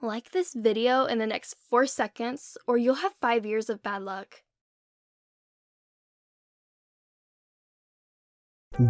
Like this video in the next 4 seconds or you'll have 5 years of bad luck.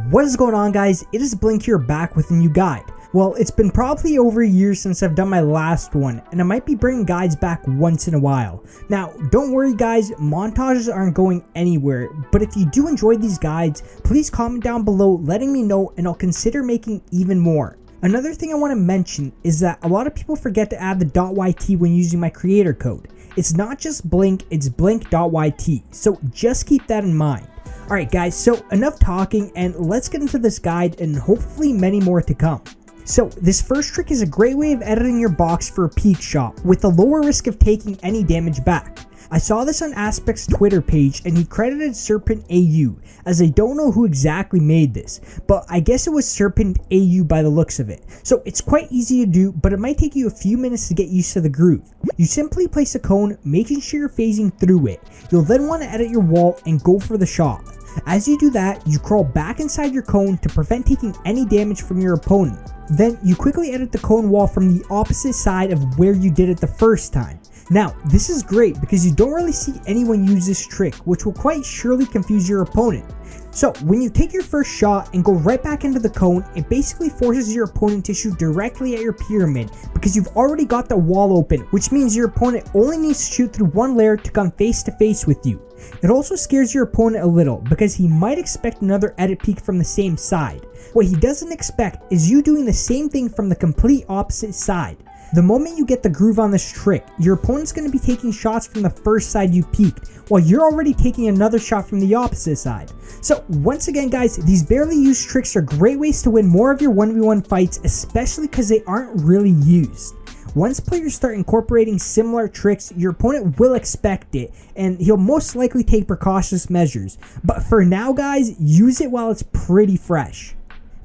What is going on, guys? It is Blink here, back with a new guide. Well, it's been probably over a year since I've done my last one, and I might be bringing guides back once in a while. Now, don't worry guys, montages aren't going anywhere, but if you do enjoy these guides, please comment down below letting me know and I'll consider making even more. Another thing I want to mention is that a lot of people forget to add the .YT when using my creator code. It's not just Blink, it's Blink.YT, so just keep that in mind. Alright guys, so enough talking and let's get into this guide and hopefully many more to come. So this first trick is a great way of editing your box for a peak shot with a lower risk of taking any damage back. I saw this on Aspect's Twitter page and he credited Serpent AU, as I don't know who exactly made this, but I guess it was Serpent AU by the looks of it. So it's quite easy to do, but it might take you a few minutes to get used to the groove. You simply place a cone, making sure you're phasing through it. You'll then want to edit your wall and go for the shot. As you do that, you crawl back inside your cone to prevent taking any damage from your opponent. Then you quickly edit the cone wall from the opposite side of where you did it the first time. Now, this is great because you don't really see anyone use this trick, which will quite surely confuse your opponent. So when you take your first shot and go right back into the cone, it basically forces your opponent to shoot directly at your pyramid because you've already got the wall open, which means your opponent only needs to shoot through one layer to come face to face with you. It also scares your opponent a little because he might expect another edit peek from the same side. What he doesn't expect is you doing the same thing from the complete opposite side. The moment you get the groove on this trick, your opponent's going to be taking shots from the first side you peeked, while you're already taking another shot from the opposite side. So once again guys, these barely used tricks are great ways to win more of your 1v1 fights, especially because they aren't really used. Once players start incorporating similar tricks, your opponent will expect it, and he'll most likely take precautious measures. But for now guys, use it while it's pretty fresh.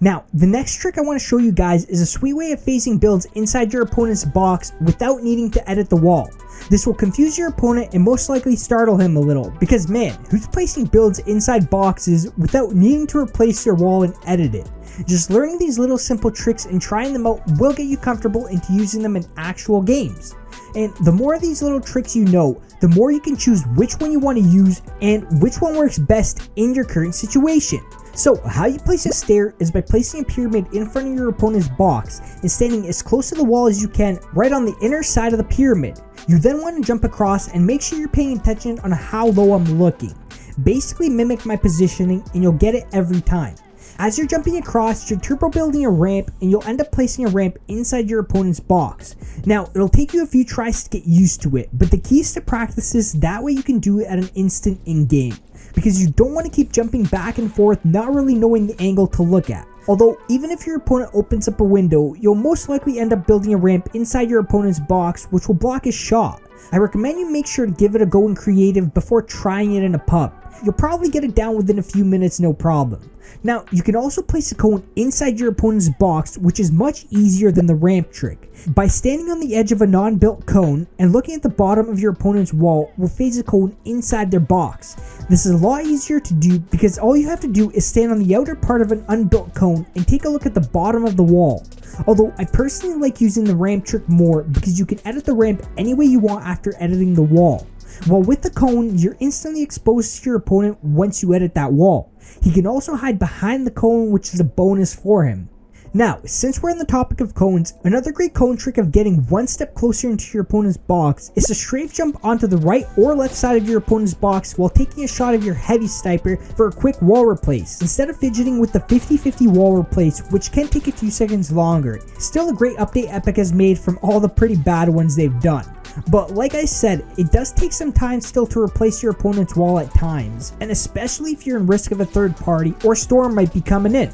Now, the next trick I want to show you guys is a sweet way of phasing builds inside your opponent's box without needing to edit the wall. This will confuse your opponent and most likely startle him a little, because man, who's placing builds inside boxes without needing to replace their wall and edit it? Just learning these little simple tricks and trying them out will get you comfortable into using them in actual games. And the more of these little tricks you know, the more you can choose which one you want to use and which one works best in your current situation. So how you place a stair is by placing a pyramid in front of your opponent's box and standing as close to the wall as you can right on the inner side of the pyramid. You then want to jump across and make sure you're paying attention on how low I'm looking. Basically mimic my positioning and you'll get it every time. As you're jumping across, you're turbo building a ramp and you'll end up placing a ramp inside your opponent's box. Now, it'll take you a few tries to get used to it, but the key is to practice this, that way you can do it at an instant in game. Because you don't want to keep jumping back and forth not really knowing the angle to look at. Although, even if your opponent opens up a window, you'll most likely end up building a ramp inside your opponent's box which will block his shot. I recommend you make sure to give it a go in creative before trying it in a pub. You'll probably get it down within a few minutes, no problem. Now, you can also place a cone inside your opponent's box, which is much easier than the ramp trick. By standing on the edge of a non-built cone and looking at the bottom of your opponent's wall will phase a cone inside their box. This is a lot easier to do because all you have to do is stand on the outer part of an unbuilt cone and take a look at the bottom of the wall. Although I personally like using the ramp trick more because you can edit the ramp any way you want after editing the wall. While with the cone, you're instantly exposed to your opponent once you edit that wall. He can also hide behind the cone, which is a bonus for him. Now, since we're on the topic of cones, another great cone trick of getting one step closer into your opponent's box is to strafe jump onto the right or left side of your opponent's box while taking a shot of your heavy sniper for a quick wall replace, instead of fidgeting with the 50-50 wall replace, which can take a few seconds longer. Still a great update Epic has made from all the pretty bad ones they've done. But like I said, it does take some time still to replace your opponent's wall at times, and especially if you're in risk of a third party or storm might be coming in.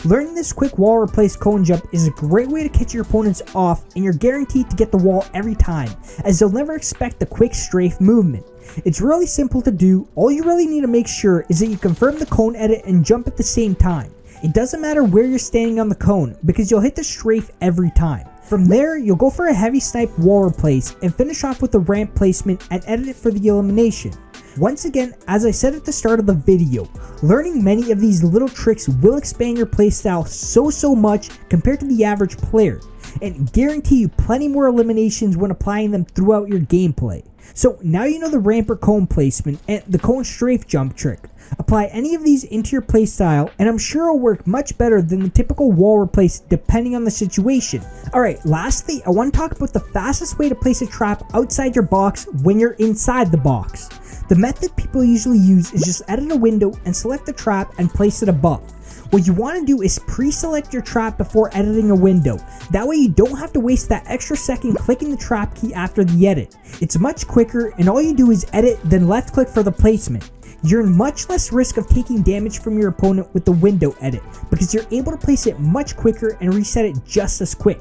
Learning this quick wall replace cone jump is a great way to catch your opponents off, and you're guaranteed to get the wall every time, as they'll never expect the quick strafe movement. It's really simple to do. All you really need to make sure is that you confirm the cone edit and jump at the same time. It doesn't matter where you're standing on the cone because you'll hit the strafe every time. From there, you'll go for a heavy snipe wall replace and finish off with the ramp placement and edit it for the elimination. Once again, as I said at the start of the video, learning many of these little tricks will expand your playstyle so much compared to the average player, and guarantee you plenty more eliminations when applying them throughout your gameplay. So now you know the ramp or cone placement and the cone strafe jump trick. Apply any of these into your playstyle and I'm sure it'll work much better than the typical wall replace depending on the situation. Alright, lastly, I want to talk about the fastest way to place a trap outside your box when you're inside the box. The method people usually use is just edit a window and select the trap and place it above. What you want to do is pre-select your trap before editing a window. That way you don't have to waste that extra second clicking the trap key after the edit. It's much quicker and all you do is edit then left click for the placement. You're in much less risk of taking damage from your opponent with the window edit because you're able to place it much quicker and reset it just as quick.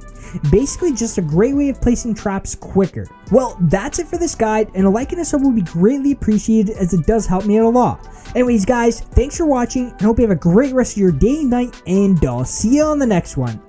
Basically just a great way of placing traps quicker. Well, that's it for this guide, and a like and a sub would be greatly appreciated as it does help me out a lot. Anyways guys, thanks for watching and hope you have a great rest of your day, night, and I'll see you on the next one.